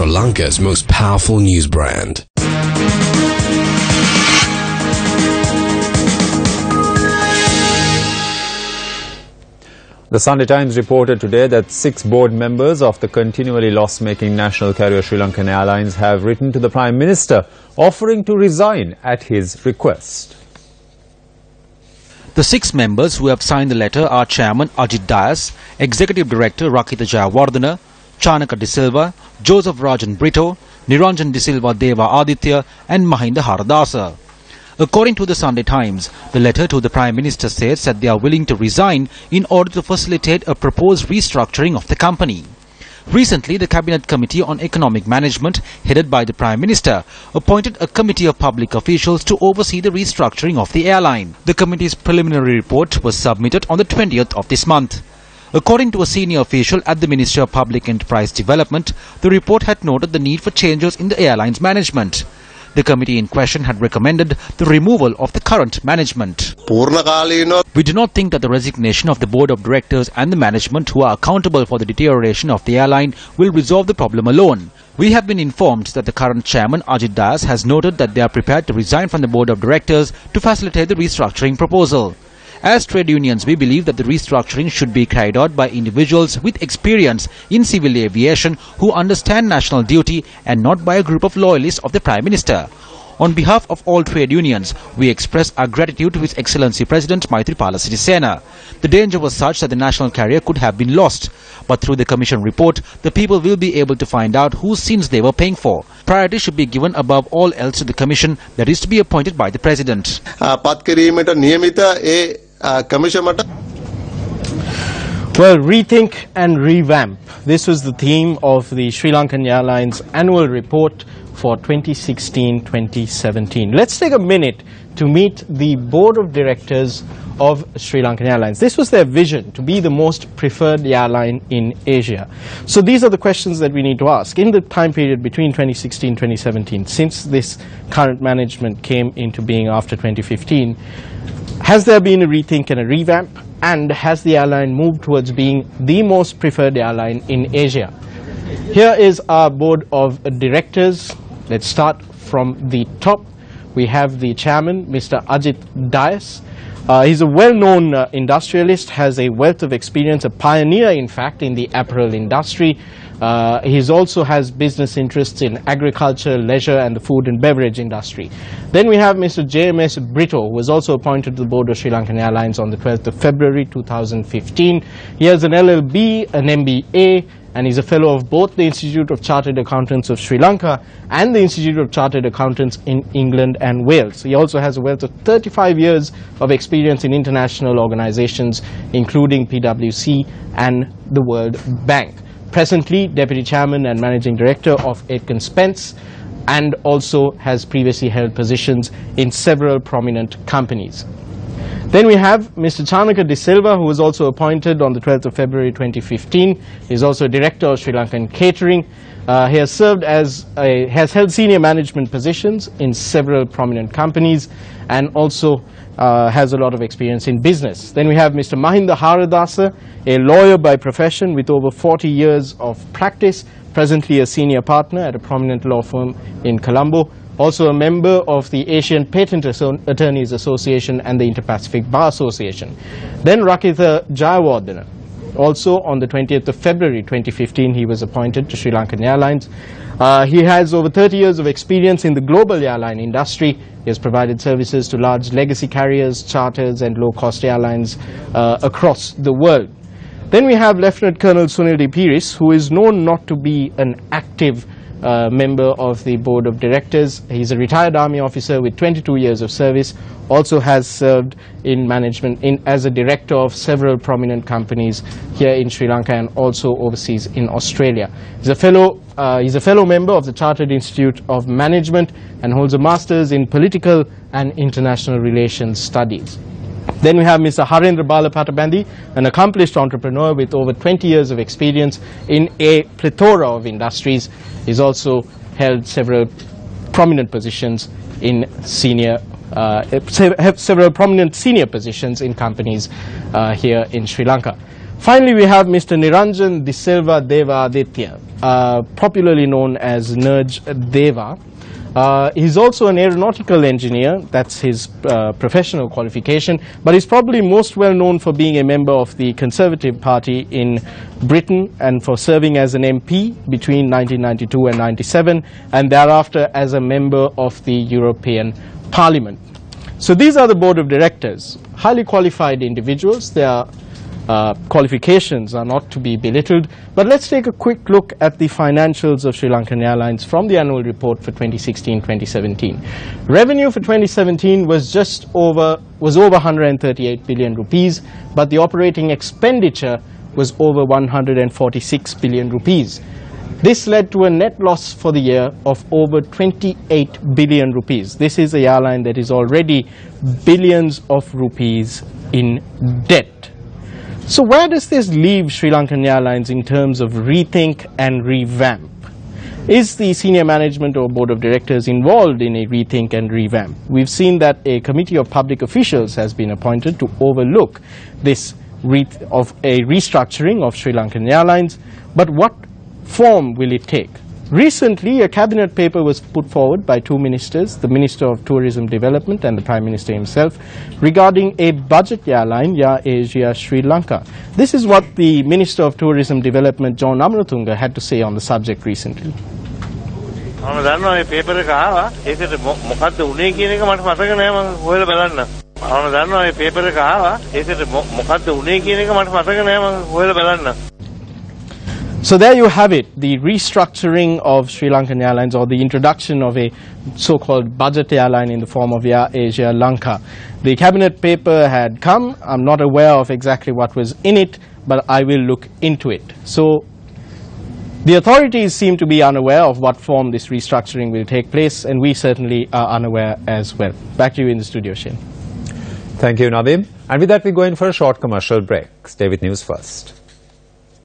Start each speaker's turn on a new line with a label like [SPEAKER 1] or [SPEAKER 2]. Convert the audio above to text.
[SPEAKER 1] Sri Lanka's most powerful news brand.
[SPEAKER 2] The Sunday Times reported today that 6 board members of the continually loss-making national carrier SriLankan Airlines have written to the Prime Minister offering to resign at his request.
[SPEAKER 3] The 6 members who have signed the letter are Chairman Ajit Dias, Executive Director Rakita Jayawardena, Chanaka De Silva, Joseph Rajan Brito, Niranjan De Silva Deva Aditya and Mahinda Haradasa. According to the Sunday Times, the letter to the Prime Minister says that they are willing to resign in order to facilitate a proposed restructuring of the company. Recently, the Cabinet Committee on Economic Management, headed by the Prime Minister, appointed a committee of public officials to oversee the restructuring of the airline. The committee's preliminary report was submitted on the 20th of this month. According to a senior official at the Ministry of Public Enterprise Development, the report had noted the need for changes in the airline's management. The committee in question had recommended the removal of the current management. We do not think that the resignation of the board of directors and the management who are accountable for the deterioration of the airline will resolve the problem alone. We have been informed that the current chairman Ajit Dias has noted that they are prepared to resign from the board of directors to facilitate the restructuring proposal. As trade unions, we believe that the restructuring should be carried out by individuals with experience in civil aviation who understand national duty and not by a group of loyalists of the Prime Minister. On behalf of all trade unions, we express our gratitude to His Excellency President Maithripala Sirisena. The danger was such that the national carrier could have been lost. But through the Commission report, the people will be able to find out whose sins they were paying for. Priority should be given above all else to the Commission that is to be appointed by the President.
[SPEAKER 4] Well, rethink and revamp. This was the theme of the SriLankan Airlines annual report for 2016-2017. Let's take a minute to meet the board of directors of SriLankan Airlines. This was their vision, to be the most preferred airline in Asia. So these are the questions that we need to ask. In the time period between 2016-2017, since this current management came into being after 2015, has there been a rethink and a revamp? And has the airline moved towards being the most preferred airline in Asia? Here is our board of directors. Let's start from the top. We have the chairman, Mr. Ajit Dias. He's a well-known industrialist, has a wealth of experience, a pioneer, in fact, in the apparel industry. He also has business interests in agriculture, leisure, and the food and beverage industry. Then we have Mr. JMS Brito, who was also appointed to the board of SriLankan Airlines on the 12th of February 2015. He has an LLB, an MBA, and he's a fellow of both the Institute of Chartered Accountants of Sri Lanka and the Institute of Chartered Accountants in England and Wales. He also has a wealth of 35 years of experience in international organizations, including PwC and the World Bank. Presently, Deputy Chairman and Managing Director of Aitken Spence, and also has previously held positions in several prominent companies. Then we have Mr. Chanaka De Silva, who was also appointed on the 12th of February 2015. He is also Director of Sri Lankan Catering. He has held senior management positions in several prominent companies and also has a lot of experience in business. Then we have Mr. Mahinda Haradasa, a lawyer by profession with over 40 years of practice, presently a senior partner at a prominent law firm in Colombo, also a member of the Asian Patent Attorneys Association and the Inter-Pacific Bar Association. Then Rakita Jayawardena. Also on the 20th of February 2015, he was appointed to SriLankan Airlines. He has over 30 years of experience in the global airline industry. He has provided services to large legacy carriers, charters and low-cost airlines across the world. Then we have Lieutenant Colonel Sunil D. Piris, who is known not to be an active member of the board of directors. He's a retired army officer with 22 years of service, also has served in management as a director of several prominent companies here in Sri Lanka and also overseas in Australia. He's a fellow member of the Chartered Institute of Management and holds a master's in political and international relations studies. Then we have Mr. Harendra Balapattabandi, an accomplished entrepreneur with over 20 years of experience in a plethora of industries. He's also held several prominent positions in senior positions in companies here in Sri Lanka. Finally, we have Mr. Niranjan De Silva Deva Aditya. popularly known as Nerj Deva. He's also an aeronautical engineer, that's his professional qualification, but he's probably most well known for being a member of the Conservative Party in Britain and for serving as an MP between 1992 and 97, and thereafter as a member of the European Parliament. So these are the board of directors, highly qualified individuals. Their qualifications are not to be belittled, but let's take a quick look at the financials of SriLankan Airlines from the annual report for 2016-2017. Revenue for 2017 was over 138 billion rupees, but the operating expenditure was over 146 billion rupees. This led to a net loss for the year of over 28 billion rupees. This is a airline that is already billions of rupees in debt. So where does this leave SriLankan Airlines in terms of rethink and revamp? Is the senior management or board of directors involved in a rethink and revamp? We've seen that a committee of public officials has been appointed to overlook this restructuring of SriLankan Airlines, but what form will it take? Recently, a cabinet paper was put forward by two ministers, the Minister of Tourism Development and the Prime Minister himself, regarding a budget airline, Air Asia Sri Lanka. This is what the Minister of Tourism Development, John Amratunga, had to say on the subject recently. So there you have it, the restructuring of SriLankan Airlines, or the introduction of a so-called budget airline in the form of Air Asia Lanka. The cabinet paper had come. I'm not aware of exactly what was in it, but I will look into it. So the authorities seem to be unaware of what form this restructuring will take place, and we certainly are unaware as well. Back to you in the studio, Shane.
[SPEAKER 2] Thank you, Nadim. And with that, we go in for a short commercial break. Stay with News First.